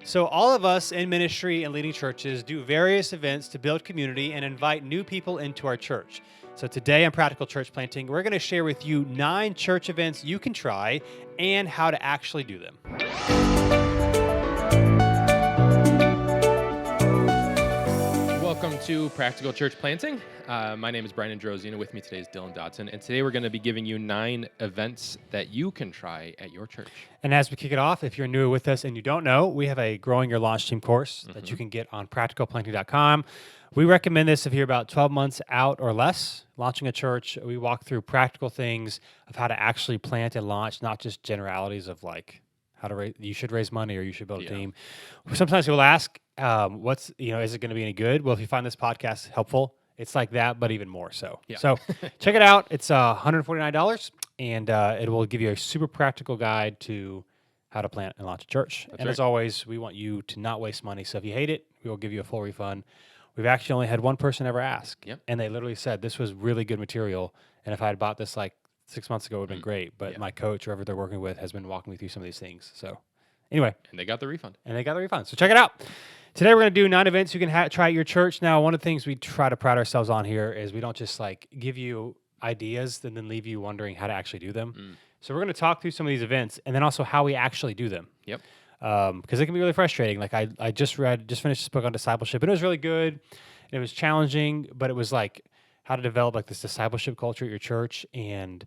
So, all of us in ministry and leading churches do various events to build community and invite new people into our church. So, today on Practical Church Planting, we're going to share with you 9 church events you can try and how to actually do them. Welcome to Practical Church Planting. My name is Brian Androzina. With me today is Dylan Dodson. And today we're going to be giving you 9 events that you can try at your church. And as we kick it off, if you're new with us and you don't know, we have a Growing Your Launch Team course that you can get on practicalplanting.com. We recommend this if you're about 12 months out or less launching a church. We walk through practical things of how to actually plant and launch, not just generalities of like how to raise, you should raise money or you should build a team. Sometimes people ask, is it going to be any good? Well, if you find this podcast helpful, it's like that, but even more so. Yeah. So check it out. It's $149, and it will give you a super practical guide to how to plant and launch a church. As always, we want you to not waste money. So if you hate it, we will give you a full refund. We've actually only had one person ever ask, and they literally said this was really good material, and if I had bought this like 6 months ago, it would have been great. But my coach, whoever they're working with, has been walking me through some of these things. So anyway. And they got the refund. So check it out. Today we're going to do 9 events you can try at your church. Now, one of the things we try to pride ourselves on here is we don't just like give you ideas and then leave you wondering how to actually do them. So we're going to talk through some of these events and then also how we actually do them. Yep. Because it can be really frustrating. Like I just finished this book on discipleship, and it was really good. It was challenging, but it was like how to develop like this discipleship culture at your church, and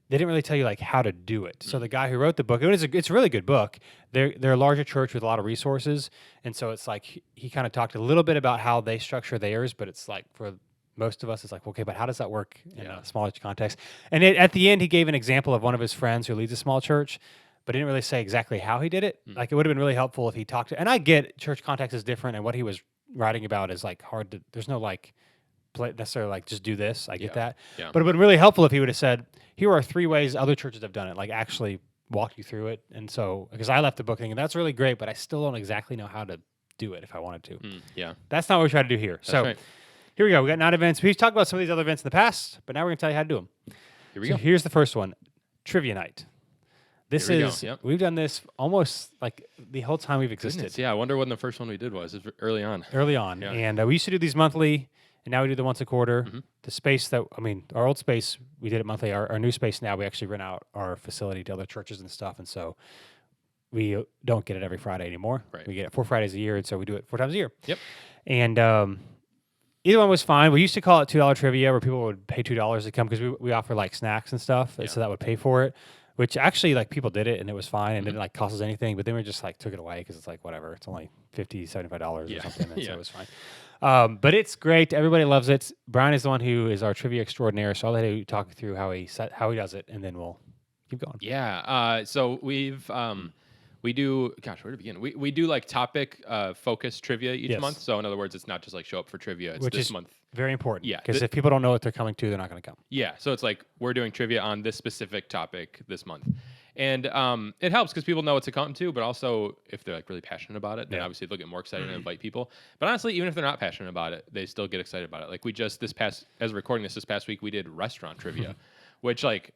they didn't really tell you like how to do it. So the guy who wrote the book, it's a really good book. They're a larger church with a lot of resources, and so it's like he kind of talked a little bit about how they structure theirs, but it's like for most of us, it's like, okay, but how does that work in a smaller context? And at the end, he gave an example of one of his friends who leads a small church, but he didn't really say exactly how he did it. Like it would have been really helpful if he talked to, and I get church context is different, and what he was writing about is like hard to, there's no like necessarily like just do this. I get that. Yeah. But it would have been really helpful if he would have said, here are 3 ways other churches have done it, like actually walk you through it. And so, because I left the book thinking that's really great, but I still don't exactly know how to do it if I wanted to. That's not what we try to do here. That's so here we go. We got 9 events. We've talked about some of these other events in the past, but now we're going to tell you how to do them. Here we go. Here's the first one, Trivia Night. We've done this almost like the whole time we've existed. Goodness, I wonder when the first one we did was. It's early on. Yeah. And we used to do these monthly, and now we do them once a quarter. The space our old space, we did it monthly. Our new space now, we actually rent out our facility to other churches and stuff. And so we don't get it every Friday anymore. Right. We get it 4 Fridays a year, and so we do it 4 times a year. Yep. And either one was fine. We used to call it $2 trivia, where people would pay $2 to come because we offer like snacks and stuff, so that would pay for it. Which actually, like, people did it, and it was fine, and didn't, like, cost us anything. But then we just, like, took it away because it's, like, whatever. It's only $50, $75 or something, and so it was fine. But it's great. Everybody loves it. Brian is the one who is our trivia extraordinaire, so I'll let him talk through how he does it, and then we'll keep going. Yeah. So we do, where to begin? We do, like, topic focused trivia each month. So, in other words, it's not just, like, show up for trivia. It's this month. Very important. Yeah. Because if people don't know what they're coming to, they're not going to come. Yeah. So it's like we're doing trivia on this specific topic this month. And it helps because people know what to come to, but also if they're like really passionate about it, then obviously they'll get more excited and invite people. But honestly, even if they're not passionate about it, they still get excited about it. Like we just this recording this past week, we did restaurant trivia, which like,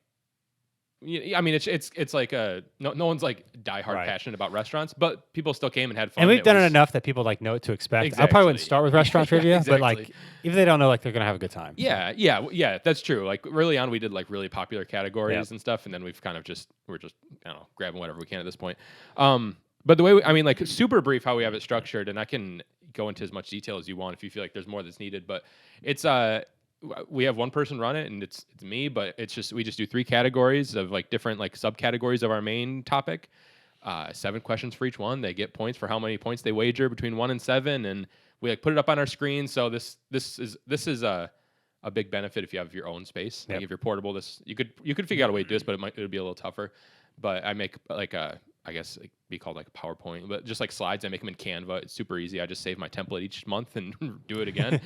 I mean, it's like no one's like diehard passionate about restaurants, but people still came and had fun. And we've done it enough that people like know what to expect. Exactly. I probably wouldn't start with restaurant trivia, but like if they don't know, like they're gonna have a good time. Yeah, that's true. Like early on, we did like really popular categories and stuff, and then we've kind of we're just I don't know, grabbing whatever we can at this point. But the way like super brief how we have it structured, and I can go into as much detail as you want if you feel like there's more that's needed. But it's we have one person run it, and it's me, but we just do 3 categories of like different like subcategories of our main topic. 7 questions for each one. They get points for how many points they wager between 1 and 7, and we like put it up on our screen. So this is a big benefit if you have your own space. Like if you're portable, you could figure out a way to do this, but it would be a little tougher. But I make like I guess it'd be called like a PowerPoint, but just like slides. I make them in Canva. It's super easy. I just save my template each month and do it again.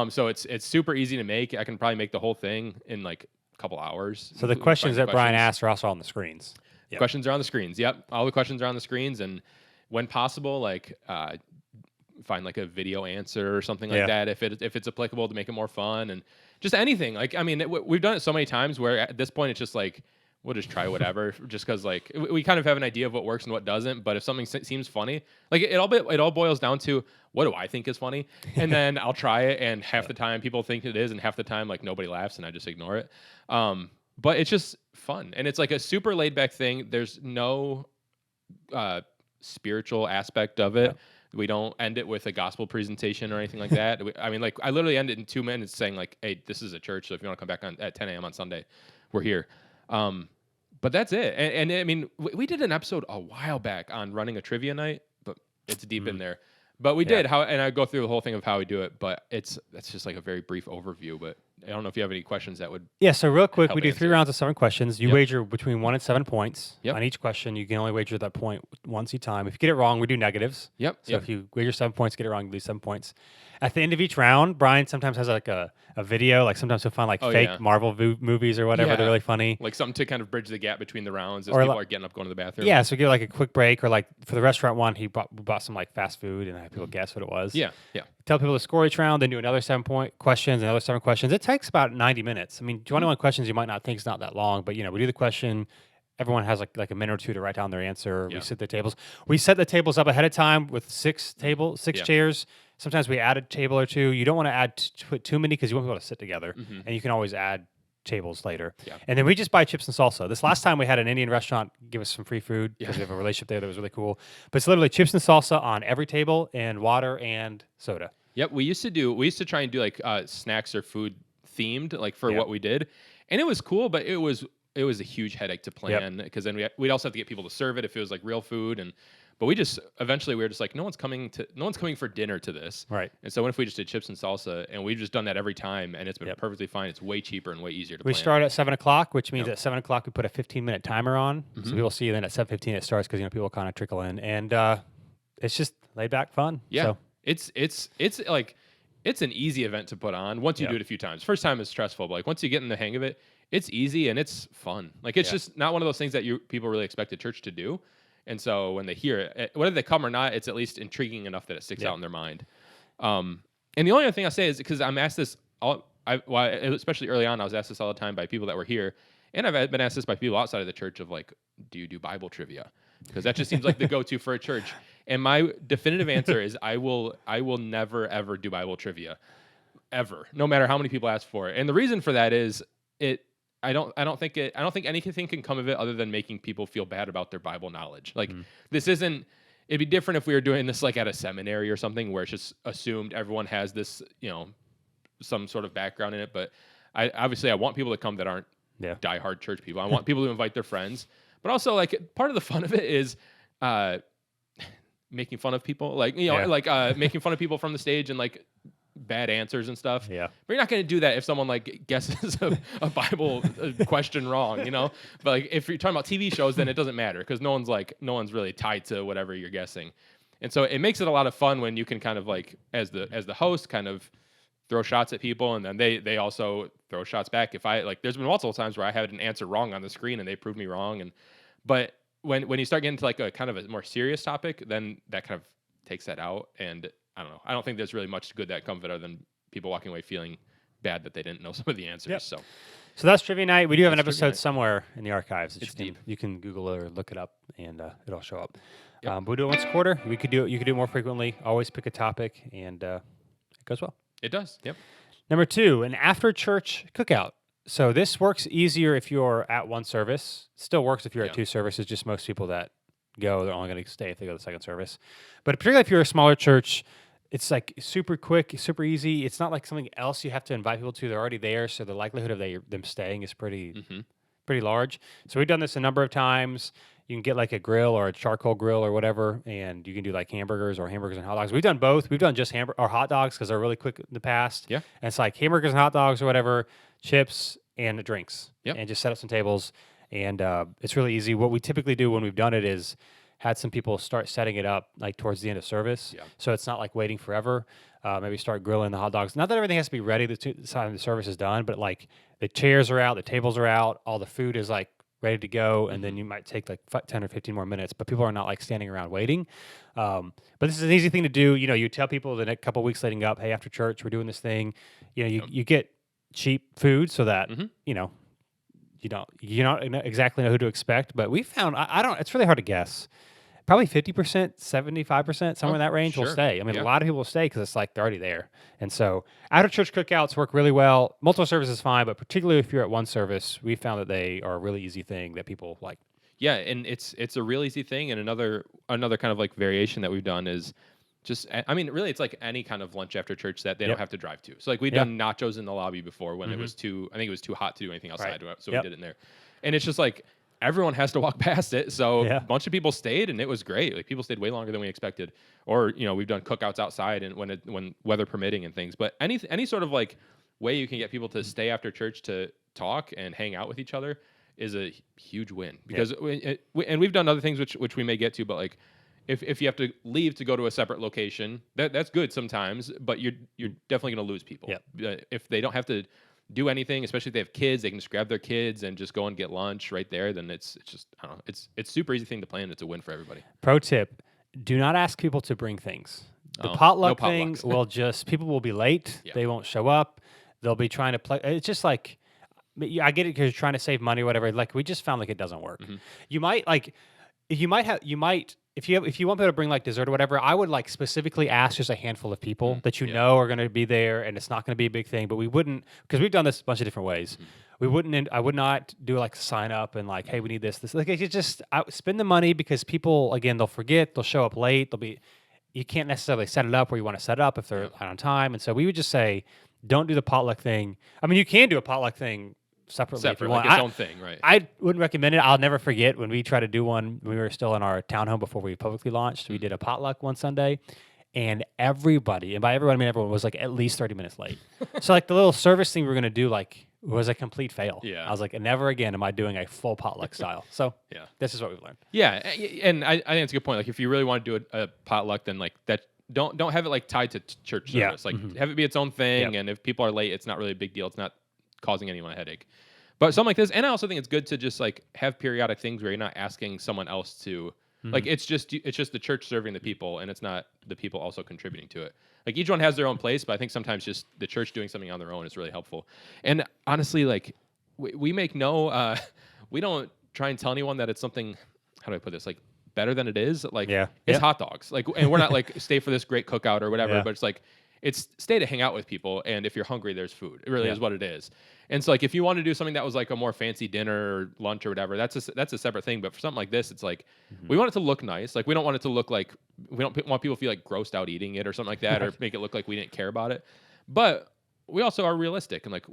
So it's super easy to make. I can probably make the whole thing in like a couple hours. So the questions that Brian asked are also on the screens. Yep. Questions are on the screens. Yep, all the questions are on the screens, and when possible, like find like a video answer or something like that if it's applicable to make it more fun, and just anything. Like I mean, we've done it so many times where at this point it's just like we'll just try whatever, just because like we kind of have an idea of what works and what doesn't. But if something seems funny, like it all boils down to what do I think is funny, and then I'll try it, and half the time people think it is, and half the time like nobody laughs, and I just ignore it. But it's just fun, and it's like a super laid back thing. There's no spiritual aspect of it. We don't end it with a gospel presentation or anything like that. I mean, like I literally end it in 2 minutes saying like, "Hey, this is a church, so if you want to come back at 10 a.m. on Sunday, we're here." But that's it. And I mean, we did an episode a while back on running a trivia night, but it's deep in there. But we did and I go through the whole thing of how we do it. But that's just like a very brief overview. But I don't know if you have any questions that would. Yeah. So real quick, we do answer. 3 rounds of 7 questions. You wager between 1 and 7 points Yep. on each question. You can only wager that point once each time. If you get it wrong, we do negatives. Yep. So if you wager 7 points, get it wrong, you lose 7 points. At the end of each round, Brian sometimes has like a video. Like sometimes he'll find like fake Marvel movies or whatever. They're really funny. Like something to kind of bridge the gap between the rounds as Or people are getting up going to the bathroom. Yeah, so give like a quick break, or like for the restaurant one, we bought some like fast food and had people guess what it was. Yeah. Tell people to score each round, then do another 7-point questions, another 7 questions. It takes about 90 minutes. I mean, 21 questions you might not think is not that long, but we do the question. Everyone has like a minute or two to write down their answer. We set the tables. We set the tables up ahead of time with 6 chairs. Sometimes we add a table or two. You don't want to put too many because you want people to sit together, and you can always add tables later. And then we just buy chips and salsa. This last time we had an Indian restaurant give us some free food because we have a relationship there that was really cool. But it's literally chips and salsa on every table and water and soda. Yep. We used to try and do like snacks or food themed, like for what we did. And it was cool, but it was a huge headache to plan because then we'd also have to get people to serve it if it was like real food. But we were just like, no one's coming for dinner to this. Right. And so what if we just did chips and salsa, and we've just done that every time, and it's been perfectly fine. It's way cheaper and way easier to plan. We start at 7 o'clock, which means at 7 o'clock we put a 15-minute timer on. So people see, then at 7:15 it starts because people kind of trickle in, and it's just laid back fun. Yeah. So. It's like it's an easy event to put on once you do it a few times. First time is stressful, but like once you get in the hang of it, it's easy and it's fun. Like it's just not one of those things that people really expect a church to do. And so when they hear it, whether they come or not, it's at least intriguing enough that it sticks out in their mind. And the only other thing I say is because I'm asked this, especially early on, I was asked this all the time by people that were here, and I've been asked this by people outside of the church of like, do you do Bible trivia? Because that just seems like the go-to for a church. And my definitive answer is I will never ever do Bible trivia, ever, no matter how many people ask for it. And the reason for that is I don't think anything can come of it other than making people feel bad about their Bible knowledge. Like it'd be different if we were doing this like at a seminary or something where it's just assumed everyone has this, some sort of background in it. But I want people to come that aren't diehard church people. I want people to invite their friends, but also like part of the fun of it is making fun of people, like making fun of people from the stage and like bad answers and stuff. Yeah. But you're not going to do that if someone like guesses a Bible question wrong, But like if you're talking about TV shows, then it doesn't matter because no one's really tied to whatever you're guessing. And so it makes it a lot of fun when you can kind of like as the host kind of throw shots at people, and then they also throw shots back. If there's been multiple times where I had an answer wrong on the screen and they proved me wrong, but when you start getting to like a kind of a more serious topic, then that kind of takes that out. And I don't know. I don't think there's really much good that comes of it other than people walking away feeling bad that they didn't know some of the answers. Yep. So that's trivia night. We do have an episode somewhere in the archives. It's deep. You can Google it or look it up, and it'll show up. Yep. But we do it once a quarter. You could do it more frequently. Always pick a topic, and it goes well. It does. Yep. Number 2, an after-church cookout. So this works easier if you're at one service. Still works if you're at 2 services. Just most people that go, they're only going to stay if they go to the second service. But particularly if you're a smaller church, it's like super quick, super easy. It's not like something else you have to invite people to. They're already there, so the likelihood of them staying is pretty large. So we've done this a number of times. You can get like a grill or a charcoal grill or whatever, and you can do like hamburgers and hot dogs. We've done both. We've done just hot dogs because they're really quick in the past. Yeah. And it's like hamburgers and hot dogs or whatever, chips and drinks. Yep. And just set up some tables, and it's really easy. What we typically do when we've done it is had some people start setting it up like towards the end of service. Yeah. So it's not like waiting forever. Maybe start grilling the hot dogs. Not that everything has to be ready the time the service is done, but like the chairs are out, the tables are out, all the food is like ready to go, and then you might take like 10 or 15 more minutes, but people are not like standing around waiting. But this is an easy thing to do. You tell people the next couple of weeks leading up, hey, after church, we're doing this thing. You get cheap food so that, you don't exactly know who to expect. But we found I don't. It's really hard to guess. Probably 50%, 75%, somewhere in that range will sure. stay. I mean, a Yeah. lot of people will stay because it's like they're already there. And so out of church cookouts work really well. Multiple services is fine, but particularly if you're at one service, we found that they are a really easy thing that people like. Yeah, and it's a real easy thing. And another kind of like variation that we've done is just, I mean, really, it's like any kind of lunch after church that they don't have to drive to. So like we've done nachos in the lobby before when it was I think it was too hot to do anything outside, so we did it in there. And it's just like everyone has to walk past it. So a bunch of people stayed, and it was great. Like people stayed way longer than we expected. Or we've done cookouts outside and when weather permitting and things. But any sort of like way you can get people to stay after church to talk and hang out with each other is a huge win because and we've done other things which we may get to, but like if you have to leave to go to a separate location, that's good sometimes, but you're definitely going to lose people. If they don't have to do anything, especially if they have kids, they can just grab their kids and just go and get lunch right there. Then it's just, I don't know, it's super easy thing to plan. It's a win for everybody. Pro tip: do not ask people to bring things. The No potluck thing potlucks. will just people will be late. They won't show up. They'll be trying to play. It's just like. I get it because you're trying to save money or whatever. Like we just found like it doesn't work. You might if you want people to bring like dessert or whatever, I would like specifically ask just a handful of people that you know are going to be there, and it's not going to be a big thing. But we wouldn't, because we've done this a bunch of different ways. We wouldn't. I would not do like sign up and like, hey, we need this. Like you just spend the money because people again they'll forget, they'll show up late, they'll be. You can't necessarily set it up where you want to set it up if they're on time, and so we would just say, don't do the potluck thing. I mean, you can do a potluck thing separately if you want. Like its own thing, right? I wouldn't recommend it. I'll never forget when we tried to do one. We were still in our townhome before we publicly launched. We did a potluck one Sunday, and everybody, and by everyone I mean everyone, was like at least 30 minutes late. So like the little service thing we were gonna do like was a complete fail. I was like, never again am I doing a full potluck style. So this is what we've learned. Yeah, and I think it's a good point. Like if you really want to do a potluck, then like that. Don't have it like tied to church service. Like have it be its own thing, and if people are late, it's not really a big deal. It's not causing anyone a headache. But something like this, and I also think it's good to just like have periodic things where you're not asking someone else to like it's just the church serving the people, and it's not the people also contributing to it. Like each one has their own place, but I think sometimes just the church doing something on their own is really helpful. And honestly, like we make no we don't try and tell anyone that it's something, how do I put this, like better than it is. Like it's hot dogs. Like, and we're not like stay for this great cookout or whatever, but it's like it's stay to hang out with people, and if you're hungry, there's food. It really is what it is. And so like if you want to do something that was like a more fancy dinner or lunch or whatever, that's a separate thing. But for something like this, it's like we want it to look nice. Like we don't want it to look like we don't want people to feel like grossed out eating it or something like that, or make it look like we didn't care about it. But we also are realistic, and like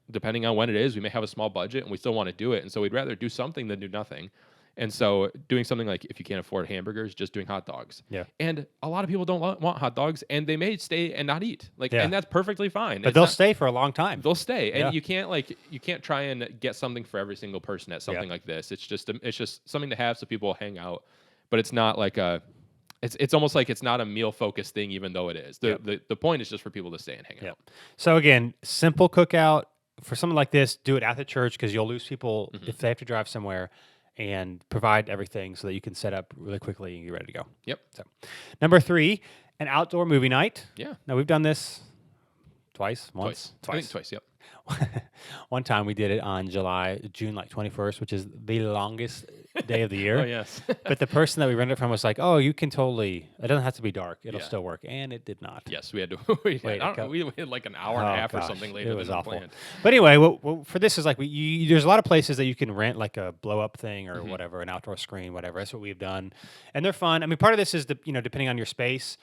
depending on when it is, we may have a small budget and we still want to do it. And so we'd rather do something than do nothing. And so doing something like if you can't afford hamburgers, just doing hot dogs. And a lot of people don't want hot dogs, and they may stay and not eat. Like, and that's perfectly fine. But they'll stay for a long time. They'll stay, and you can't try and get something for every single person at something like this. It's just something to have so people will hang out. But it's not like it's almost like it's not a meal focused thing, even though it is. The point is just for people to stay and hang out. So again, simple cookout for something like this. Do it at the church because you'll lose people if they have to drive somewhere. And provide everything so that you can set up really quickly and get ready to go. So, number 3, an outdoor movie night. Now we've done this twice. I think twice. One time we did it on June like 21st, which is the longest day of the year. Oh yes. But the person that we rented it from was like, "Oh, you can totally. It doesn't have to be dark. It'll still work." And it did not. Yes, we had to. we had like an hour and a half or something later. It was than awful. Planned. But anyway, for this is like there's a lot of places that you can rent like a blow up thing or whatever, an outdoor screen, whatever. That's what we've done, and they're fun. I mean, part of this is depending on your space.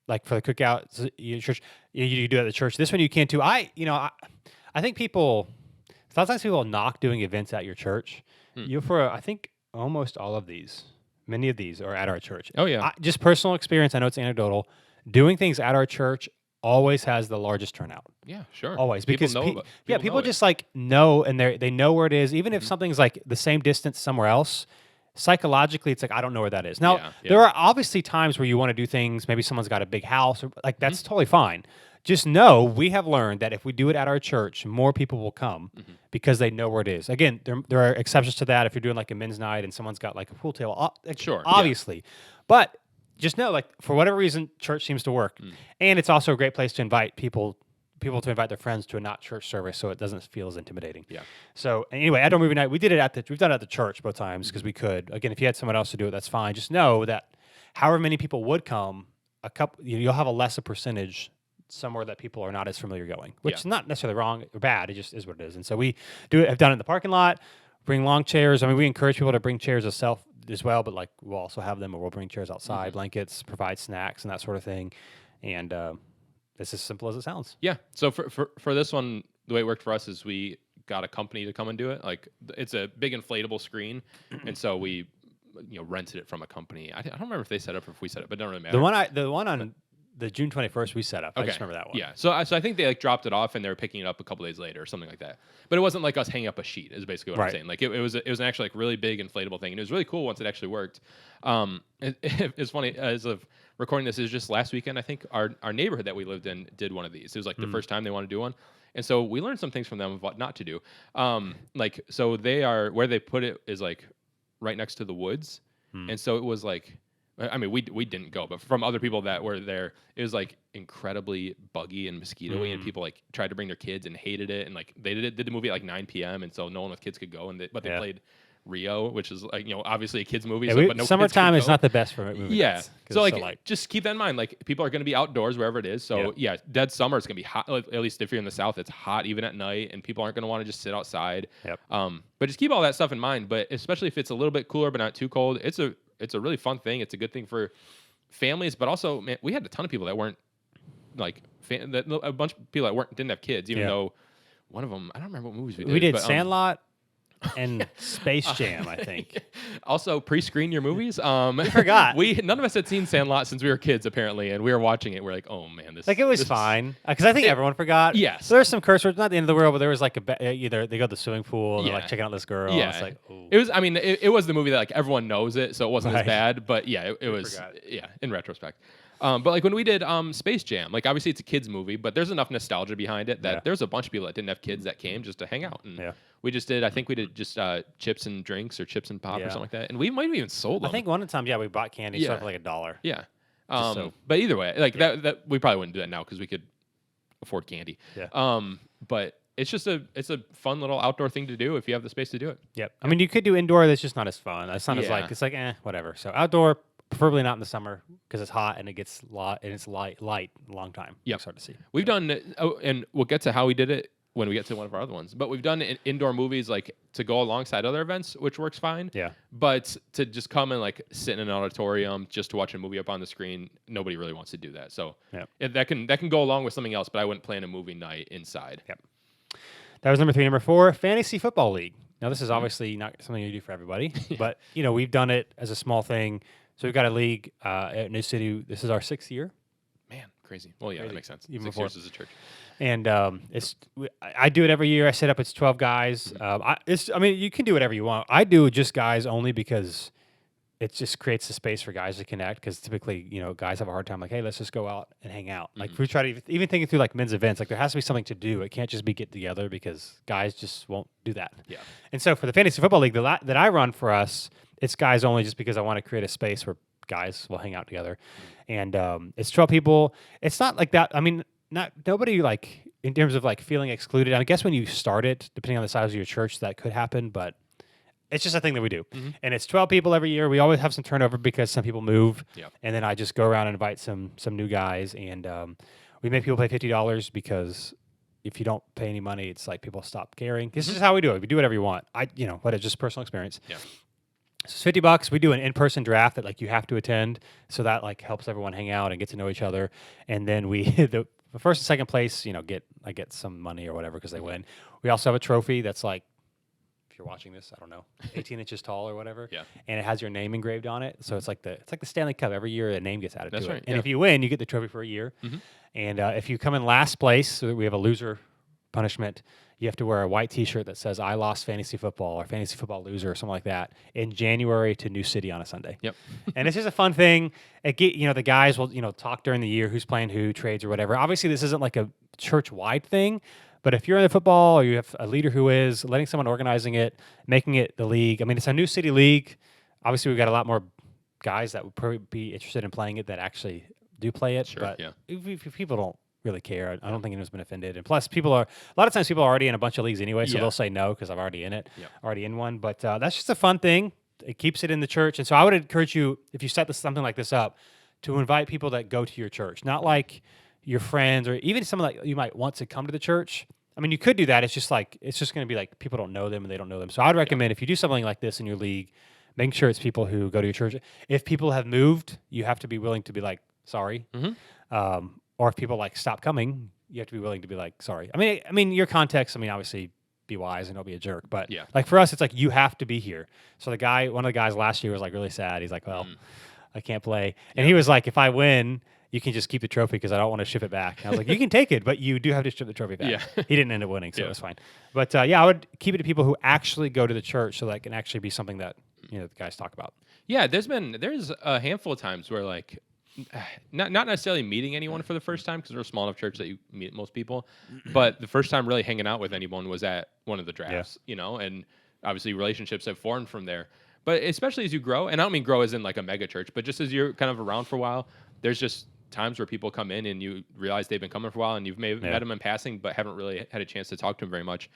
Like for the cookout, church, you do it at the church. This one you can too. I think people. Sometimes people knock doing events at your church. I think almost all of these, many of these are at our church. Oh yeah. Just personal experience. I know it's anecdotal. Doing things at our church always has the largest turnout. Yeah, sure. Always People because know people know just like know, and they know where it is. Even if something's like the same distance somewhere else. Psychologically, it's like, I don't know where that is. Now, there are obviously times where you want to do things. Maybe someone's got a big house, or like that's totally fine. Just know we have learned that if we do it at our church, more people will come because they know where it is. Again, there are exceptions to that. If you're doing like a men's night and someone's got like a pool table, obviously. But just know, like for whatever reason, church seems to work, and it's also a great place to invite people people to invite their friends to a not church service, so it doesn't feel as intimidating. Yeah. So anyway, outdoor movie night, we've done it at the church both times because we could. Again, if you had someone else to do it, that's fine. Just know that however many people would come, you'll have a lesser percentage somewhere that people are not as familiar going, which is not necessarily wrong or bad. It just is what it is. And so we have done it in the parking lot. Bring long chairs. I mean, we encourage people to bring chairs as well, but like we'll also have them, or we'll bring chairs outside, blankets, provide snacks and that sort of thing. And it's as simple as it sounds. Yeah. So for this one, the way it worked for us is we got a company to come and do it. Like it's a big inflatable screen, and so we rented it from a company. I don't remember if they set up or if we set up, but it don't really matter. The one on the June 21st we set up. Okay. I just remember that one. Yeah. So I think they like dropped it off and they were picking it up a couple days later or something like that. But it wasn't like us hanging up a sheet. Is basically what I'm saying. Like it was an actually like really big inflatable thing, and it was really cool once it actually worked. It's funny as of recording this is just last weekend. I think our neighborhood that we lived in did one of these. It was like the first time they wanted to do one. And so we learned some things from them of what not to do. Like so they are where they put it is like right next to the woods, and so it was like. I mean, we didn't go, but from other people that were there, it was like incredibly buggy and mosquito-y, and people like tried to bring their kids and hated it, and like they did the movie at like 9 p.m. and so no one with kids could go, but they played Rio, which is like obviously a kids movie. Yeah, but no summertime kids is not the best for movie. Yeah, nights, so like just keep that in mind. Like people are going to be outdoors wherever it is. So dead summer it's going to be hot. At least if you're in the South, it's hot even at night, and people aren't going to want to just sit outside. Yep. But just keep all that stuff in mind. But especially if it's a little bit cooler but not too cold, it's a really fun thing. It's a good thing for families, but also, man, we had a ton of people that weren't like a bunch of people that didn't have kids, even though one of them, I don't remember what movies we did. We did Sandlot and Space Jam, I think. Also, pre-screen your movies. We forgot. None of us had seen Sandlot since we were kids, apparently, and we were watching it. We're like, oh man, it was fine because I think everyone forgot. Yes, so there's some curse words, not the end of the world, but there was like either they go to the swimming pool and they're like checking out this girl. Yeah, it's like, ooh. It was. I mean, it was the movie that like everyone knows it, so it wasn't as bad. But yeah, it was. Forgot. Yeah, in retrospect. But like when we did Space Jam, like obviously it's a kids movie, but there's enough nostalgia behind it that there's a bunch of people that didn't have kids that came just to hang out. And we just did. I think we did just chips and drinks or chips and pop or something like that. And we might have even sold them. I think one time, we bought candy for like $1. Yeah. But either way, like that we probably wouldn't do that now because we could afford candy. Yeah. But it's a fun little outdoor thing to do if you have the space to do it. Yep. I mean, you could do indoor. That's just not as fun. It's not as like it's like whatever. So outdoor. Preferably not in the summer because it's hot and it gets light a long time. Yeah, it's hard to see. We've done, and we'll get to how we did it when we get to one of our other ones. But we've done indoor movies like to go alongside other events, which works fine. Yeah. But to just come and like sit in an auditorium just to watch a movie up on the screen, nobody really wants to do that. So that can go along with something else. But I wouldn't plan a movie night inside. Yep. That was number 3. Number 4, Fantasy Football League. Now this is obviously not something you do for everybody, but we've done it as a small thing. So we've got a league at New City. This is our 6th year. Man, crazy. Well, yeah, that makes sense. Even 6 before. years as a church. And I do it every year. I set up. It's 12 guys. I mean, you can do whatever you want. I do just guys only because it just creates the space for guys to connect. Because typically, guys have a hard time. Like, hey, let's just go out and hang out. Like we try to even thinking through like men's events. Like there has to be something to do. It can't just be get together because guys just won't do that. Yeah. And so for the Fantasy Football League that I run for us, it's guys only just because I want to create a space where guys will hang out together. And it's 12 people. It's not like that. I mean, nobody like in terms of like feeling excluded. I guess when you start it, depending on the size of your church, that could happen, but it's just a thing that we do. And it's 12 people every year. We always have some turnover because some people move. Yep. And then I just go around and invite some new guys. And we make people pay $50 because if you don't pay any money, it's like people stop caring. This is how we do it. We do whatever you want. What is just personal experience. Yeah. So it's $50. We do an in-person draft that like you have to attend, so that like helps everyone hang out and get to know each other. And then we the first and second place, get some money or whatever because they win. We also have a trophy that's like, if you're watching this, I don't know, 18 inches tall or whatever. Yeah. And it has your name engraved on it. So it's like the Stanley Cup. Every year a name gets added That's to right, it. And if you win, you get the trophy for a year. And if you come in last place, so we have a loser punishment. You have to wear a white T-shirt that says "I lost fantasy football" or "fantasy football loser" or something like that in January to New City on a Sunday. Yep. And it's just a fun thing. The guys will talk during the year who's playing who, trades or whatever. Obviously, this isn't like a church-wide thing, but if you're in the football or you have a leader who is, letting someone organizing it, making it the league. I mean, it's a New City league. Obviously, we've got a lot more guys that would probably be interested in playing it that actually do play it. Sure, but if people don't really care. I don't think anyone's been offended. And plus, a lot of times people are already in a bunch of leagues anyway, so they'll say no because I'm already in it, already in one. But that's just a fun thing. It keeps it in the church. And so I would encourage you, if you set something like this up, to invite people that go to your church, not like your friends or even someone that you might want to come to the church. I mean, you could do that. It's just going to be like people don't know them and they don't know them. So I'd recommend if you do something like this in your league, making sure it's people who go to your church. If people have moved, you have to be willing to be like, sorry. Or if people like stop coming, you have to be willing to be like, sorry. I mean, your context, obviously be wise and don't be a jerk. But like for us, it's like, you have to be here. So one of the guys last year was like really sad. He's like, well, I can't play. And he was like, if I win, you can just keep the trophy because I don't want to ship it back. And I was like, you can take it, but you do have to ship the trophy back. He didn't end up winning, so it was fine. But I would keep it to people who actually go to the church so that can actually be something that the guys talk about. Yeah, there's a handful of times where like not necessarily meeting anyone for the first time because we're a small enough church that you meet most people, but the first time really hanging out with anyone was at one of the drafts, and obviously relationships have formed from there. But especially as you grow, and I don't mean grow as in like a mega church, but just as you're kind of around for a while, there's just times where people come in and you realize they've been coming for a while and you've met them in passing, but haven't really had a chance to talk to them very much.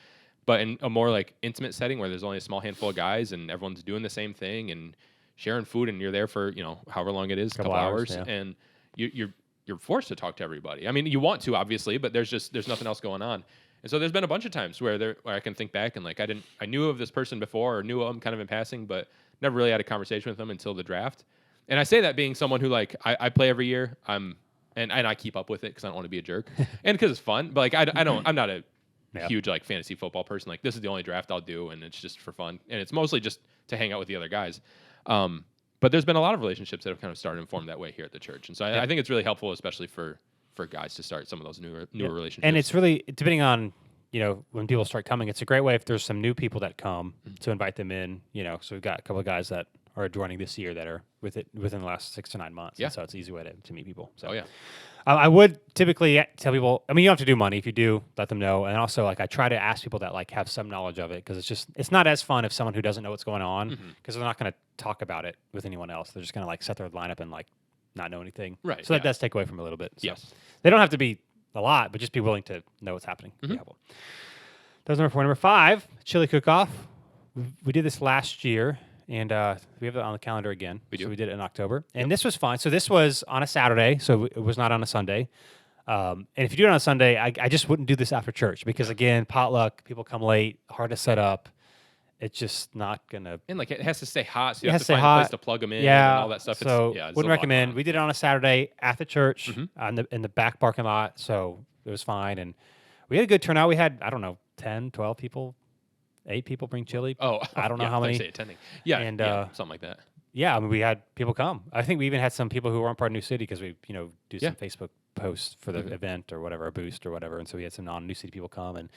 But in a more like intimate setting where there's only a small handful of guys and everyone's doing the same thing and sharing food and you're there for, however long it is, a couple hours and you're forced to talk to everybody. I mean, you want to obviously, but there's nothing else going on. And so there's been a bunch of times where I can think back and like I knew of this person before or knew of them kind of in passing, but never really had a conversation with them until the draft. And I say that being someone who like I play every year. And I keep up with it because I don't want to be a jerk and because it's fun. But like I'm not a huge like fantasy football person. Like this is the only draft I'll do, and it's just for fun. And it's mostly just to hang out with the other guys. But there's been a lot of relationships that have kind of started and formed that way here at the church. And so I think it's really helpful, especially for guys to start some of those newer relationships. And it's really, depending on, when people start coming, it's a great way if there's some new people that come to invite them in, so we've got a couple of guys that are joining this year that are within the last 6 to 9 months. Yeah. And so it's an easy way to meet people. So I would typically tell people, you don't have to do money. If you do, let them know. And also like I try to ask people that like have some knowledge of it because it's not as fun if someone who doesn't know what's going on because they're not going to talk about it with anyone else. They're just going to like set their lineup and like not know anything. Right. So that does take away from a little bit. So yes. They don't have to be a lot, but just be willing to know what's happening. Yeah, well. That was number 4. Number 5, chili cook-off. We did this last year, and we have it on the calendar again. We do. So we did it in October. And this was fun. So this was on a Saturday, so it was not on a Sunday. And if you do it on a Sunday, I just wouldn't do this after church because, again, potluck, people come late, hard to set up. It's just not going to... And, like, it has to stay hot, so you have to find a place to plug them in and all that stuff. So wouldn't recommend. We did it on a Saturday at the church in the back parking lot, so it was fine. And we had a good turnout. We had, 10, 12 people, 8 people bring chili. Oh, I don't know how many. Attending. Yeah, and something like that. Yeah, we had people come. I think we even had some people who weren't part of New City because we, do some Facebook posts for the event or whatever, a boost or whatever. And so we had some non-New City people come and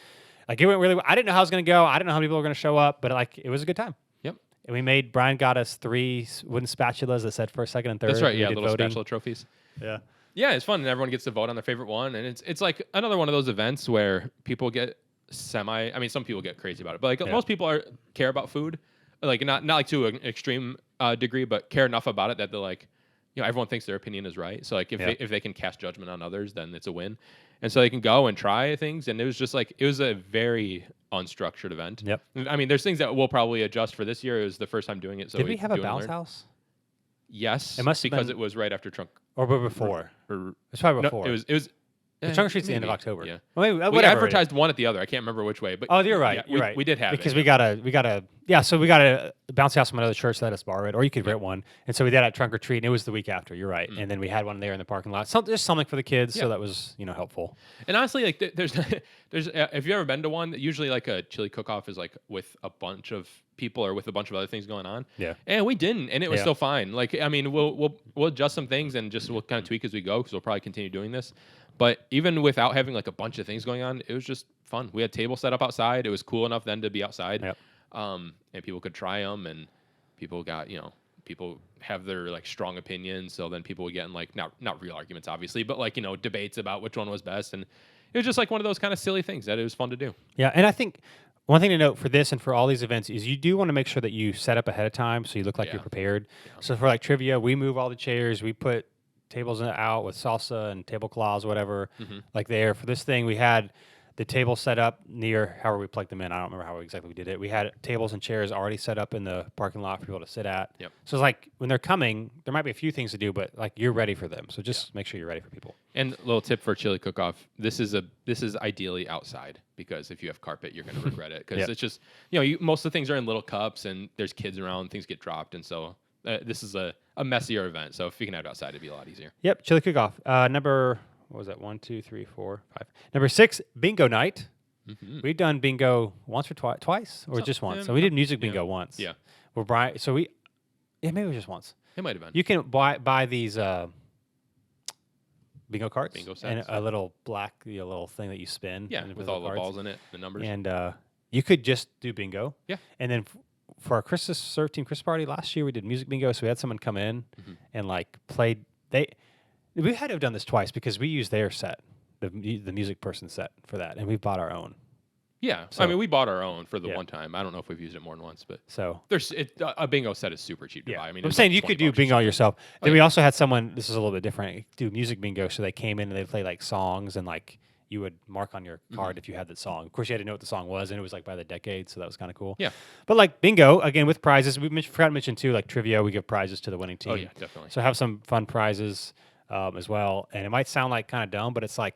like it went really well. I didn't know how it was going to go. I didn't know how many people were going to show up, but like it was a good time. Yep. And Brian got us 3 wooden spatulas that said first, second, and third. That's right. Yeah, little voting. Spatula trophies. Yeah. Yeah, it's fun and everyone gets to vote on their favorite one. And it's like another one of those events where people get some people get crazy about it, but like most people care about food, like not like to an extreme degree, but care enough about it that they're like, everyone thinks their opinion is right. So like if they can cast judgment on others, then it's a win. And so they can go and try things. And it was just like, it was a very unstructured event. Yep. I mean, there's things that we'll probably adjust for this year. It was the first time doing it. So did we have a bounce house? Yes. It must because it was right after Trunk. Or before. It's probably before. No, it was the Trunk or Treat's the end of October. Yeah. Well, maybe, we advertised one at the other. I can't remember which way. But you're right. You're right. We did have because it. we got a bounce house from another church that let us borrow it, or you could rent one. And so we did at Trunk or Treat, and it was the week after. You're right. And then we had one there in the parking lot. Just something for the kids, so that was helpful. And honestly, like there's if you've ever been to one, usually like a chili cook-off is like with a bunch of people or with a bunch of other things going on. Yeah. And we didn't, and it was still fine. Like I mean, we'll adjust some things and we'll kind of tweak as we go because we'll probably continue doing this. But even without having like a bunch of things going on, it was just fun. We had tables set up outside. It was cool enough then to be outside. Yep. And people could try them, and people got, people have their like strong opinions. So then people would get in like, not real arguments, obviously, but like, debates about which one was best. And it was just like one of those kind of silly things that it was fun to do. Yeah. And I think one thing to note for this and for all these events is you do want to make sure that you set up ahead of time so you look like you're prepared. Yeah. So for like trivia, we move all the chairs, we put tables out with salsa and tablecloths, whatever, Mhm. like there. For this thing, we had the table set up near however we plugged them in. I don't remember how exactly we did it. We had tables and chairs already set up in the parking lot for people to sit at. Yep. So it's like when they're coming, there might be a few things to do, but like you're ready for them. So just make sure you're ready for people. And a little tip for chili cook-off: this is ideally outside, because if you have carpet, you're going to regret it, because Yep. it's just most of the things are in little cups and there's kids around, things get dropped, and so this is a messier event. So if you can have it outside, it'd be a lot easier. Yep, chili cook-off. Number, what was that? 1, 2, 3, 4, 5. Number 6, bingo night. Mm-hmm. We've done bingo once or twice, or just once. So we did music bingo once. Yeah, maybe it was just once. it might have been. You can buy these bingo cards, Bingo and sets. a little black, little thing that you spin. Yeah, and with the all the cards. balls in it, the numbers. And you could just do bingo. Yeah. And then for our Christmas Serve Team Christmas party last year, we did music bingo. So we had someone come in and like played. We had to have done this twice because we used their set, the music person set for that, and we bought our own. Yeah, So- I mean, we bought our own for the Yeah. one time. I don't know if we've used it more than once, but So a bingo set is super cheap to yeah, buy. I mean, I'm it's saying like you could 20 do bucks or bingo something. yourself. Then Oh, we yeah. also had someone. This is a little bit different. Do music bingo. So they came in and they played like songs, and like you would mark on your card if you had that song. Of course, you had to know what the song was, and it was like by the decade, so that was kind of cool. Yeah. But like bingo again with prizes. We forgot to mention too, like trivia. We give prizes to the winning team. Oh yeah, definitely. So have some fun prizes as well. And it might sound like kind of dumb, but it's like,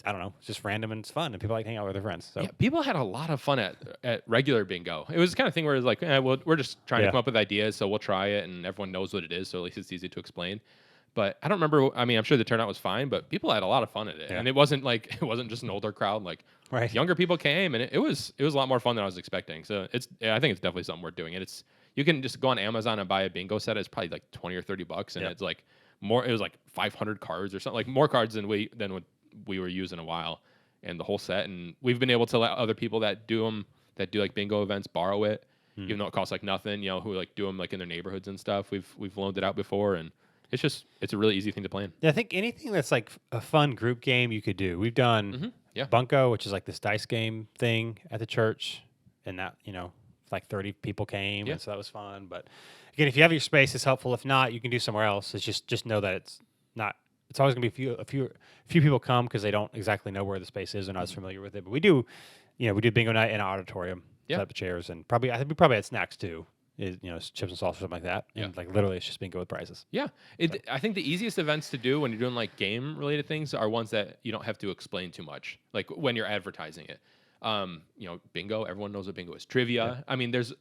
I don't know, it's just random and it's fun, and people like to hang out with their friends. So Yeah, people had a lot of fun at regular bingo. It was the kind of thing where it's like, well, we're just trying to come up with ideas, so we'll try it, and everyone knows what it is, so at least it's easy to explain. But I don't remember. I mean, I'm sure the turnout was fine, but people had a lot of fun at it, Yeah. and it wasn't just an older crowd. Like right. younger people came, and it was a lot more fun than I was expecting. So I think it's definitely something worth doing. And you can just go on Amazon and buy a bingo set. It's probably like $20 or $30, and Yep. it's like more. It was like 500 cards or something, like more cards than what we were using a while. And the whole set, and we've been able to let other people that do like bingo events borrow it, even though it costs like nothing. Who like do them like in their neighborhoods and stuff. We've loaned it out before, and it's a really easy thing to plan. Yeah, I think anything that's like a fun group game you could do. We've done Yeah. Bunko, which is like this dice game thing at the church, and that like 30 people came, Yeah. and so that was fun. But again, if you have your space, it's helpful. If not, you can do somewhere else. It's just know that it's not. It's always going to be a few people come because they don't exactly know where the space is. They're not as familiar with it. But we do bingo night in an auditorium, Yeah. set up chairs, and I think we probably had snacks too. Chips and salsa or something like that. Yeah. And like literally, it's just bingo with prizes. Yeah, I think the easiest events to do when you're doing like game related things are ones that you don't have to explain too much, like when you're advertising it. Bingo, everyone knows what bingo is. Trivia, I mean, there's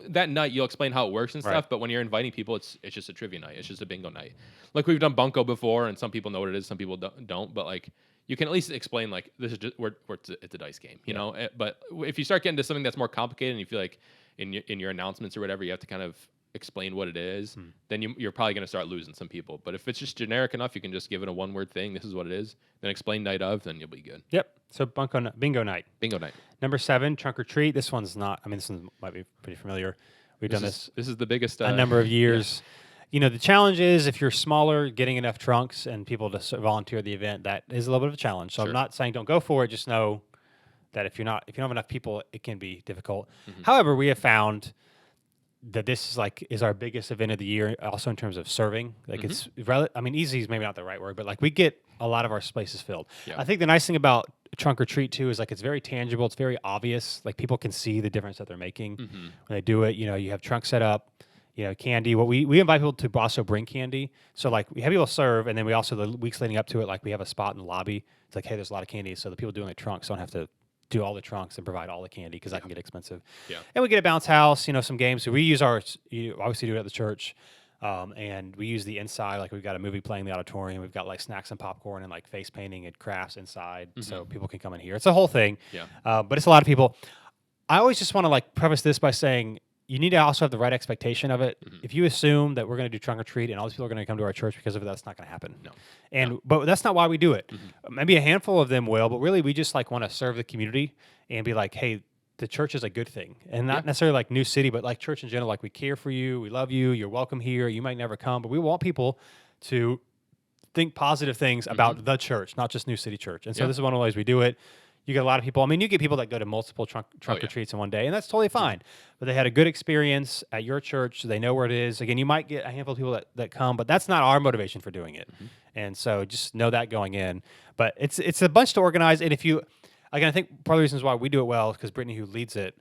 that night you'll explain how it works and stuff, Right. but when you're inviting people, it's just a trivia night. It's just a bingo night. Like we've done Bunko before, and some people know what it is, some people don't. But like you can at least explain like this is just it's a dice game, you know. But if you start getting to something that's more complicated, and you feel like in your announcements or whatever, you have to kind of explain what it is, then you're probably going to start losing some people. But if it's just generic enough, you can just give it a one-word thing. This is what it is. Then explain night of, then you'll be good. Yep. So bingo night. Bingo night. Number 7, trunk or treat. This one's not. I mean, this one might be pretty familiar. We've done this This is the biggest a number of years. The challenge is if you're smaller, getting enough trunks and people to volunteer at the event, that is a little bit of a challenge. So Sure. I'm not saying don't go for it. Just know that if you don't have enough people, it can be difficult. However, we have found that this is our biggest event of the year, also in terms of serving. Like it's, easy is maybe not the right word, but like we get a lot of our spaces filled. Yeah. I think the nice thing about trunk or treat too is like it's very tangible. It's very obvious. Like people can see the difference that they're making when they do it. You have trunk set up. Candy. What we invite people to also bring candy. So like we have people serve, and then we also the weeks leading up to it, like we have a spot in the lobby. It's like, hey, there's a lot of candy, so the people doing the trunks don't have to do all the trunks and provide all the candy because that can get expensive. Yeah. And we get a bounce house, some games. So we use ours. Obviously do it at the church, and we use the inside. Like we've got a movie playing in the auditorium. We've got like snacks and popcorn and like face painting and crafts inside, so people can come in here. It's a whole thing. Yeah. But it's a lot of people. I always just want to like preface this by saying you need to also have the right expectation of it. If you assume that we're going to do trunk or treat and all these people are going to come to our church because of it, that's not going to happen. No. But that's not why we do it. Maybe a handful of them will, but really we just like want to serve the community and be like, hey, the church is a good thing, and not necessarily like New City, but like church in general. Like we care for you, we love you, you're welcome here. You might never come, but we want people to think positive things about the church, not just New City Church. And so this is one of the ways we do it. You get a lot of people. I mean, you get people that go to multiple trunk yeah. retreats in one day, and that's totally fine. But they had a good experience at your church. So they know where it is. Again, you might get a handful of people that come, but that's not our motivation for doing it. And so just know that going in. But it's a bunch to organize. And if you, again, I think part of the reasons why we do it well is because Brittany, who leads it,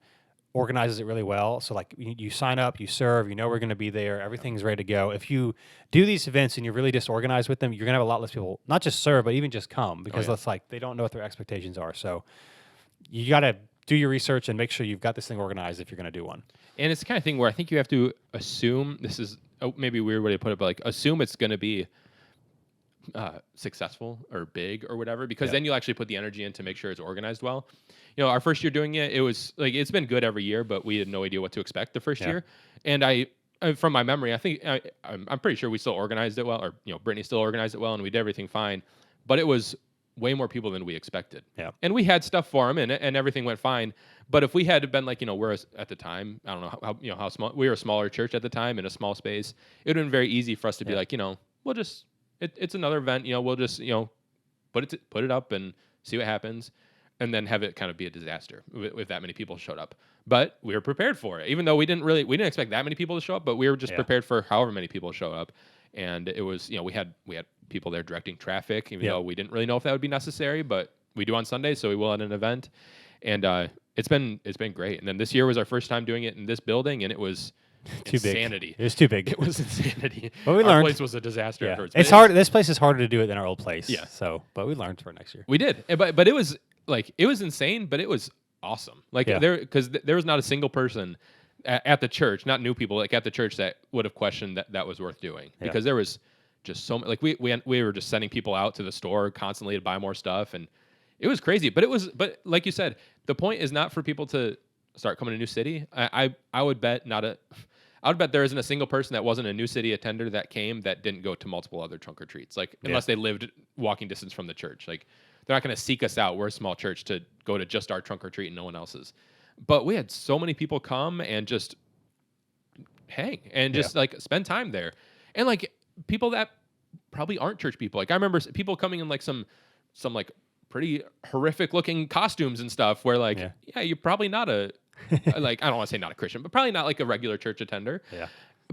organizes it really well. So like you sign up, you serve, you know we're going to be there, everything's ready to go. If you do these events and you're really disorganized with them, you're going to have a lot less people, not just serve, but even just come because it's like they don't know what their expectations are. So you got to do your research and make sure you've got this thing organized if you're going to do one. And it's the kind of thing where I think you have to assume, this is maybe a weird way to put it, but like assume it's going to be successful or big or whatever, because then you'll actually put the energy in to make sure it's organized well. You know, our first year doing it, it was like, it's been good every year, but we had no idea what to expect the first year. And I from my memory, I think I'm pretty sure we still organized it well, or, you know, Brittany still organized it well and we did everything fine, but it was way more people than we expected. And we had stuff for them and everything went fine. But if we had been like, you know, we're at the time, I don't know how, you know, how small, we were a smaller church at the time in a small space. It would have been very easy for us to be like, you know, we'll just, it's another event, you know, we'll just, you know, put it up and see what happens, and then have it kind of be a disaster if that many people showed up. But we were prepared for it, even though we didn't expect that many people to show up, but we were just prepared for however many people show up. And it was, you know, we had people there directing traffic, even though we didn't really know if that would be necessary, but we do on Sundays, so we will at an event. And it's been great. And then this year was our first time doing it in this building, and it was too insanity. Big. It was too big. It was insanity. But we Our learned. place was a disaster at first. It's hard. This place is harder to do it than our old place. Yeah. So, but we learned for next year. We did. But it was like, it was insane, but it was awesome. Like because there was not a single person at the church, not new people, like at the church, that would have questioned that was worth doing, because there was just so much. Like we were just sending people out to the store constantly to buy more stuff, and it was crazy. But like you said, the point is not for people to start coming to New City. I would bet there isn't a single person that wasn't a New City attender that came that didn't go to multiple other trunk or treats. Like, unless they lived walking distance from the church. Like, they're not going to seek us out. We're a small church to go to just our trunk or treat and no one else's. But we had so many people come and just hang and just like spend time there. And like people that probably aren't church people. Like, I remember people coming in like some like pretty horrific looking costumes and stuff where like, you're probably not like, I don't want to say not a Christian, but probably not like a regular church attender.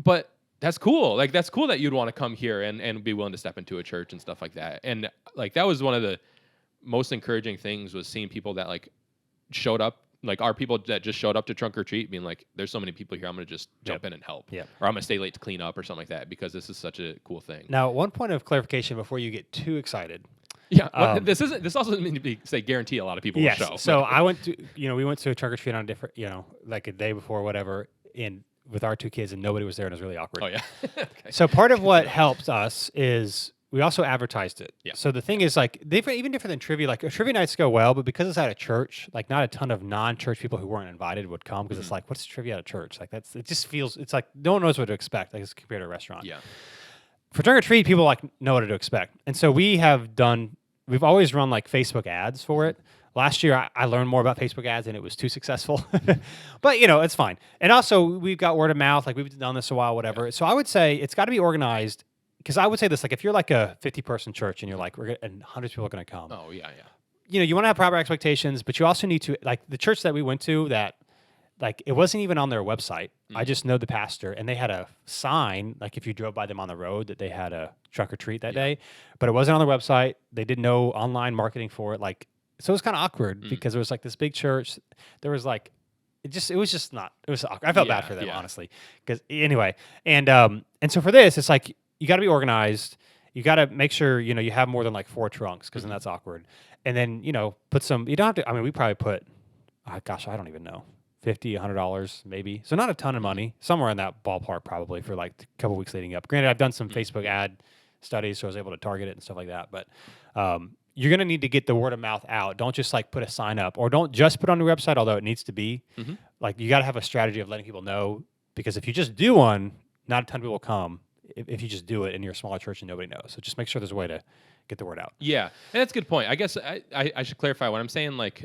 But that's cool. Like, that's cool that you'd want to come here and be willing to step into a church and stuff like that. And like, that was one of the most encouraging things, was seeing people that like showed up, like our people that just showed up to trunk or treat, being like, there's so many people here, I'm going to just jump in and help. Or I'm going to stay late to clean up or something like that, because this is such a cool thing. Now, one point of clarification before you get too excited. This also doesn't mean to say guarantee a lot of people will show. So I went to, we went to a trunk or treat on a different, like a day before or whatever, and with our two kids, and nobody was there, and it was really awkward. Oh, yeah. Okay. So part of what helped us is we also advertised it. So the thing is, like, even different than trivia. Like, trivia nights go well, but because it's at a church, like, not a ton of non-church people who weren't invited would come, because it's like, what's trivia at a church? Like, it just feels, it's like no one knows what to expect. Like, it's compared to a restaurant. For trunk or treat, people like know what to expect, and so we've always run like Facebook ads for it. Last year, I learned more about Facebook ads, and it was too successful. But, it's fine. And also, we've got word of mouth. Like, we've done this a while, whatever. So I would say it's got to be organized, because I would say this, like, if you're like a 50-person church and you're like, and hundreds of people are going to come. Oh, yeah. You want to have proper expectations, but you also need to, like, the church that we went to, that, like, it wasn't even on their website. I just know the pastor, and they had a sign, like, if you drove by them on the road, that they had a trunk or treat that day, but it wasn't on their website. They did no online marketing for it. Like, so it was kind of awkward, because it was like this big church. There was like, it was just not, it was awkward. I felt bad for them, honestly. Because anyway, and so for this, it's like, you got to be organized. You got to make sure, you have more than like 4 trunks, because then that's awkward. And then, put some, you don't have to, I mean, we probably put, I don't even know, $50, $100 maybe. So not a ton of money, somewhere in that ballpark probably, for like a couple weeks leading up. Granted, I've done some Facebook ad studies, so I was able to target it and stuff like that. But you're going to need to get the word of mouth out. Don't just like put a sign up, or don't just put it on your website, although it needs to be. Like, you got to have a strategy of letting people know, because if you just do one, not a ton of people will come. If you just do it in your smaller church and nobody knows. So just make sure there's a way to get the word out. Yeah, and that's a good point. I guess I should clarify when I'm saying like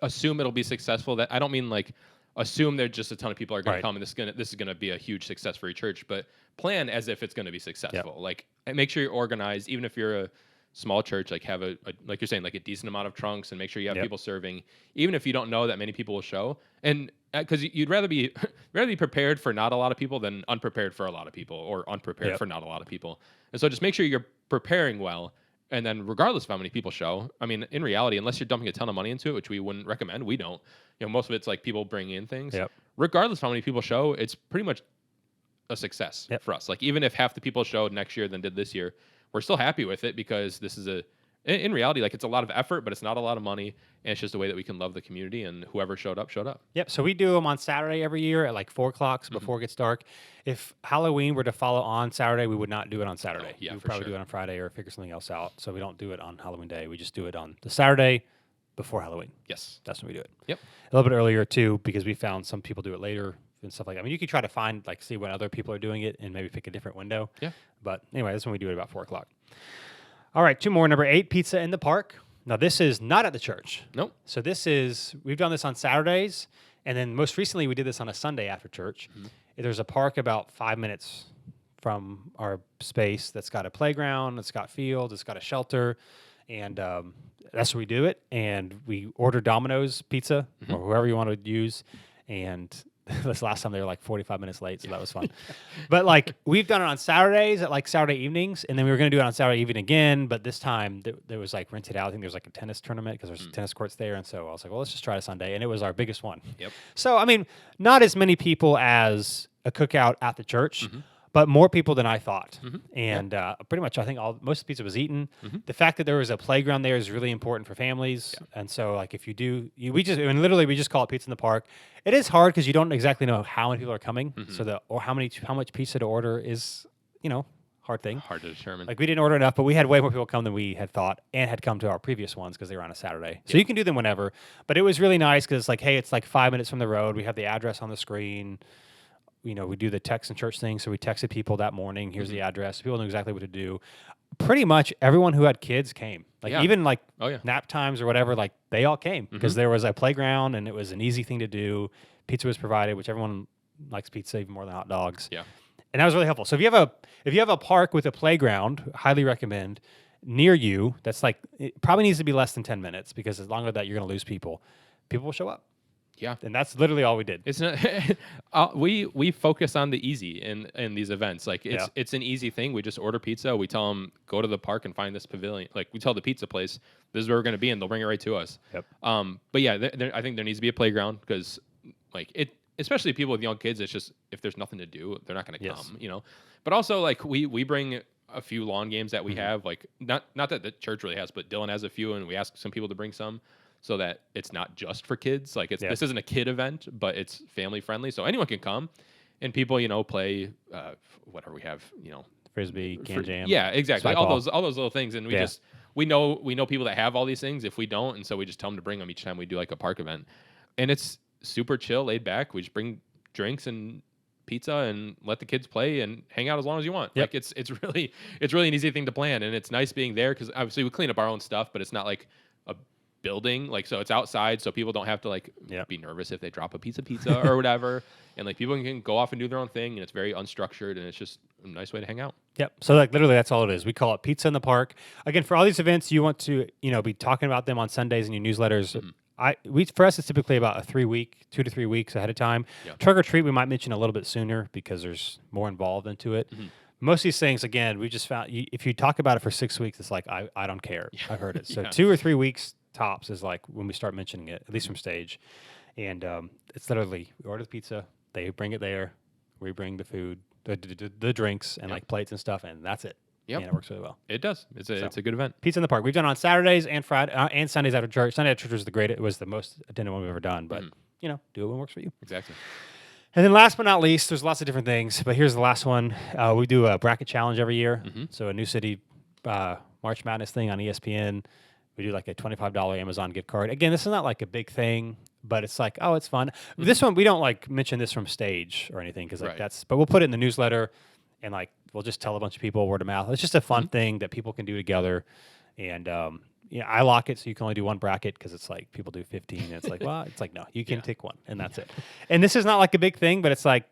assume it'll be successful. That I don't mean like assume there's just a ton of people are going to come and this is gonna be a huge success for your church, but plan as if it's going to be successful. Like, make sure you're organized, even if you're a small church, like have a like you're saying, like a decent amount of trunks, and make sure you have Yep. people serving, even if you don't know that many people will show. And because you'd rather be rather be prepared for not a lot of people than unprepared for a lot of people, or unprepared Yep. for not a lot of people. And so just make sure you're preparing well. And then, regardless of how many people show, I mean, in reality, unless you're dumping a ton of money into it, which we wouldn't recommend, we don't. Most of it's like people bring in things. Yep. Regardless of how many people show, it's pretty much a success Yep. for us. Like, even if half the people showed next year than did this year, we're still happy with it, because this is in reality, like, it's a lot of effort, but it's not a lot of money, and it's just a way that we can love the community, and whoever showed up, showed up. Yep. So we do them on Saturday every year at like 4 o'clock before it gets dark. If Halloween were to follow on Saturday, we would not do it on Saturday. yeah, we would for probably sure. do it on Friday or figure something else out. So we don't do it on Halloween Day. We just do it on the Saturday before Halloween. Yes. That's when we do it. Yep. A little bit earlier too, because we found some people do it later and stuff like that. I mean, you could try to find, like, see when other people are doing it and maybe pick a different window. Yeah. But anyway, that's when we do it about 4 o'clock. All right, 2 more. Number 8, pizza in the park. Now, this is not at the church. Nope. So we've done this on Saturdays, and then most recently we did this on a Sunday after church. There's a park about 5 minutes from our space that's got a playground, it's got fields, it's got a shelter, and that's where we do it. And we order Domino's pizza or whoever you want to use, and this last time they were like 45 minutes late, so that was fun. But like, we've done it on Saturdays at like Saturday evenings, and then we were going to do it on Saturday evening again, but this time there was like rented out. I think there was like a tennis tournament because there's tennis courts there, and so I was like, well, let's just try it Sunday, and it was our biggest one. Yep. So, I mean, not as many people as a cookout at the church, but more people than I thought. And pretty much, I think most of the pizza was eaten. The fact that there was a playground there is really important for families. And so, like, if you do, we just call it pizza in the park. It is hard because you don't exactly know how many people are coming. So how much pizza to order is, hard thing. Hard to determine. Like, we didn't order enough, but we had way more people come than we had thought and had come to our previous ones because they were on a Saturday. So you can do them whenever. But it was really nice because it's like, hey, it's like 5 minutes from the road. We have the address on the screen. We do the text and church thing. So we texted people that morning. Here's the address. People knew exactly what to do. Pretty much everyone who had kids came. Like, even like nap times or whatever, like, they all came because there was a playground and it was an easy thing to do. Pizza was provided, which everyone likes pizza even more than hot dogs. Yeah. And that was really helpful. So if you have a park with a playground, highly recommend, near you, that's like, it probably needs to be less than 10 minutes because as long as that, you're going to lose people. People will show up. Yeah. And that's literally all we did. It's not. We focus on the easy in these events. Like, it's an easy thing. We just order pizza. We tell them, go to the park and find this pavilion. Like, we tell the pizza place, this is where we're going to be, and they'll bring it right to us. Yep. But yeah, I think there needs to be a playground because, like, especially people with young kids, it's just, if there's nothing to do, they're not going to come. But also, like, we bring a few lawn games that we have. Like, not that the church really has, but Dylan has a few, and we ask some people to bring some, so that it's not just for kids. Like, this isn't a kid event, but it's family friendly, so anyone can come, and people, play whatever we have, Frisbee, can jam. Yeah, exactly. All those little things, and we know people that have all these things. If we don't, and so we just tell them to bring them each time we do like a park event, and it's super chill, laid back. We just bring drinks and pizza and let the kids play and hang out as long as you want. Like, it's really an easy thing to plan, and it's nice being there because obviously we clean up our own stuff, but it's not like a building, like, so it's outside, so people don't have to like be nervous if they drop a piece of pizza or whatever, and like, people can go off and do their own thing, and it's very unstructured, and it's just a nice way to hang out. Yep. So like, literally, that's all it is. We call it pizza in the park. Again, for all these events, you want to be talking about them on Sundays in your newsletters. For us, it's typically about 2 to 3 weeks ahead of time. Trunk or treat, we might mention a little bit sooner because there's more involved into it. Most of these things, again, we just found if you talk about it for 6 weeks, it's like, I don't care. I've heard it. So 2 or 3 weeks tops is like when we start mentioning it, at least from stage. And it's literally, we order the pizza, they bring it there, we bring the food, the drinks, and like plates and stuff, and that's it. Yep. And it works really well. It does. It's a good event. Pizza in the park. We've done on Saturdays and Friday and Sundays after church. Sunday after church was it was the most attended one we've ever done. But do it when it works for you. Exactly. And then last but not least, there's lots of different things, but here's the last one. We do a bracket challenge every year. So a New City March Madness thing on ESPN. We do like a $25 Amazon gift card. Again, this is not like a big thing, but it's like, oh, it's fun. This one, we don't like mention this from stage or anything because but we'll put it in the newsletter, and like, we'll just tell a bunch of people word of mouth. It's just a fun thing that people can do together. And I lock it so you can only do one bracket because it's like people do 15. And it's like, well, it's like, no, you can pick one, and that's it. And this is not like a big thing, but it's like,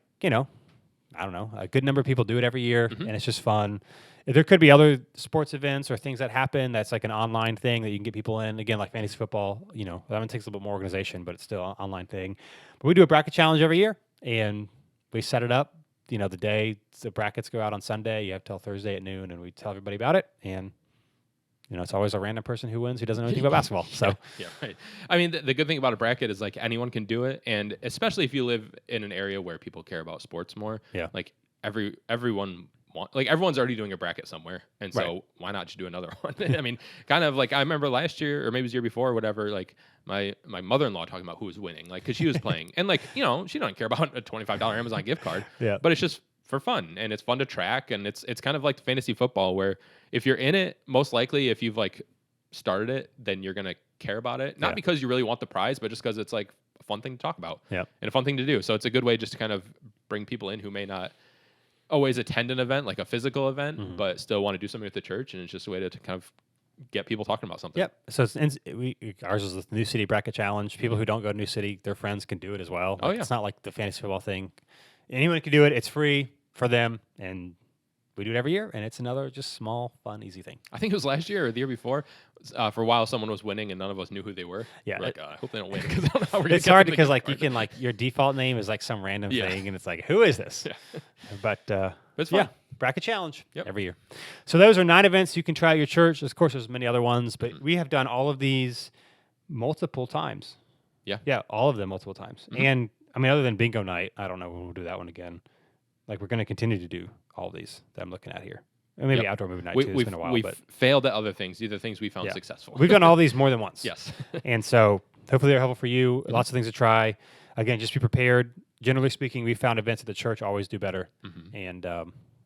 I don't know, a good number of people do it every year, Mm-hmm. and it's just fun. There could be other sports events or things that happen that's like an online thing that you can get people in. Again, like fantasy football, that one takes a little bit more organization, but it's still an online thing. But we do a bracket challenge every year, and we set it up. The day the brackets go out on Sunday, you have till Thursday at noon, and we tell everybody about it. And it's always a random person who wins who doesn't know anything about basketball. So yeah, right. I mean, the good thing about a bracket is like anyone can do it, and especially if you live in an area where people care about sports more. Yeah. Like everyone's already doing a bracket somewhere, and so Right. why not just do another one? I mean, kind of like I remember last year or maybe it was the year before or whatever. Like my mother-in-law talking about who was winning, like because she was playing, and like she don't care about a $25 Amazon gift card. Yeah. But it's just for fun, and it's fun to track, and it's kind of like fantasy football where if you're in it, most likely if you've like started it, then you're gonna care about it, not because you really want the prize, but just because it's like a fun thing to talk about, and a fun thing to do. So it's a good way just to kind of bring people in who may not always attend an event, like a physical event, but still want to do something with the church, and it's just a way to kind of get people talking about something. Yep. So ours is the New City Bracket Challenge. People who don't go to New City, their friends can do it as well. Oh, yeah. It's not like the fantasy football thing. Anyone can do it. It's free for them, and we do it every year, and it's another just small, fun, easy thing. I think it was last year or the year before. For a while, someone was winning, and none of us knew who they were. Yeah. We're like, I hope they don't win because I don't know how we're gonna It's get hard them the because gift you card. can your default name is like some random Yeah. thing, and it's like, who is this? Yeah. But It's fun. yeah, bracket challenge Yep. every year. So those are 9 events you can try at your church. Of course, there's many other ones, but we have done all of these multiple times. Yeah. Yeah, all of them multiple times. And I mean, other than bingo night, I don't know when we'll do that one again. Like we're going to continue to do all these that I'm looking at here. And maybe Yep. outdoor movie night too. It's been a while, we've but failed at other things, either things we found Yeah. successful. we've done all these more than once. Yes. And so hopefully they're helpful for you. Lots of things to try. Again, just be prepared. Generally speaking, we found events at the church always do better. And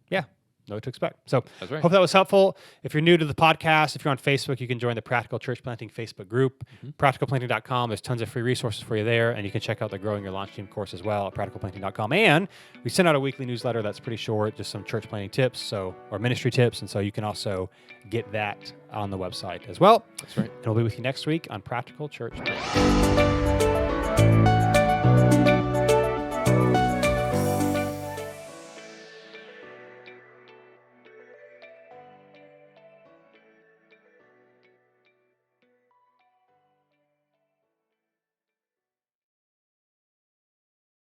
yeah, know what to expect. So That's right. hope that was helpful. If you're new to the podcast, if you're on Facebook, you can join the Practical Church Planting Facebook group, practicalplanting.com. There's tons of free resources for you there. And you can check out the Growing Your Launch Team course as well at practicalplanting.com. And we send out a weekly newsletter that's pretty short, just some church planting tips, or ministry tips. And so you can also get that on the website as well. That's right. And we'll be with you next week on Practical Church Planting.